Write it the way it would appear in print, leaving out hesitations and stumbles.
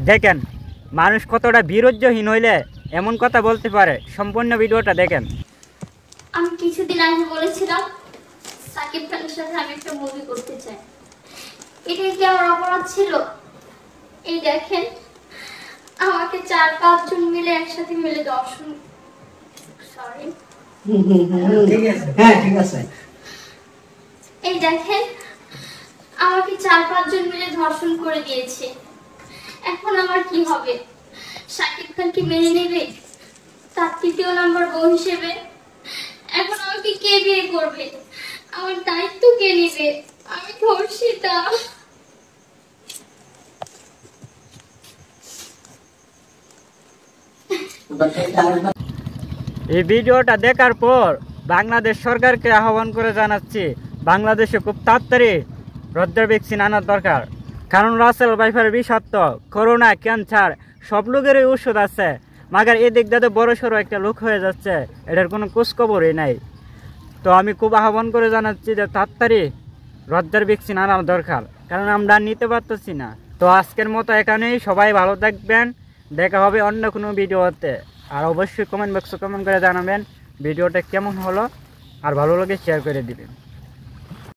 দেখেন মানুষ কতটা বিরজ্যহীন হইলে এমন কথা বলতে পারে। সম্পূর্ণ ভিডিওটা দেখেন। আমি কিছুদিন আগে বলেছিলাম সাকিব খানের সাথে আমি একটা মুভি করতে চাই। এটা কি আমার অপরাধ ছিল? এই দেখেন আমাকে 4-5 জন মিলে একসাথে মিলে দর্শন ঠিক আছে। এই দেখেন আমাকে 4-5 জন মিলে ধর্ষণ করে দিয়েছে। এখন আমার কি হবে? সাকিব খান কি মেনে নেবে তার 3য় নাম্বার বউ হিসেবে? এখন আমাকে কে বিয়ে করবে? আমার দায়িত্ব কে নেবে? আমি ধর্ষিতা। এই ভিডিওটা দেখার পর বাংলাদেশ সরকারকে আহ্বান করে জানাচ্ছি বাংলাদেশে খুব তাড়াতাড়ি রোদ্রের ভ্যাকসিন আনার দরকার। কারণ রাসেল ভাইফার বিষাক্ত করোনা ক্যান্সার সব লোকেরই ওষুধ আছে, মাগার এদিক দাদা বড় সড়ো একটা লোক হয়ে যাচ্ছে, এটার কোনো খোঁজখবরই নাই। তো আমি খুব আহ্বান করে জানাচ্ছি যে তাড়াতাড়ি রোদ্রের ভ্যাকসিন আনার দরকার, কারণ আমরা নিতে পারতেছি না। তো আজকের মতো এখানেই, সবাই ভালো থাকবেন, দেখা হবে অন্য কোনো ভিডিওতে। আর অবশ্যই কমেন্ট বক্সে কমেন্ট করে জানাবেন ভিডিওটা কেমন হলো, আর ভালো লাগে শেয়ার করে দিবেন।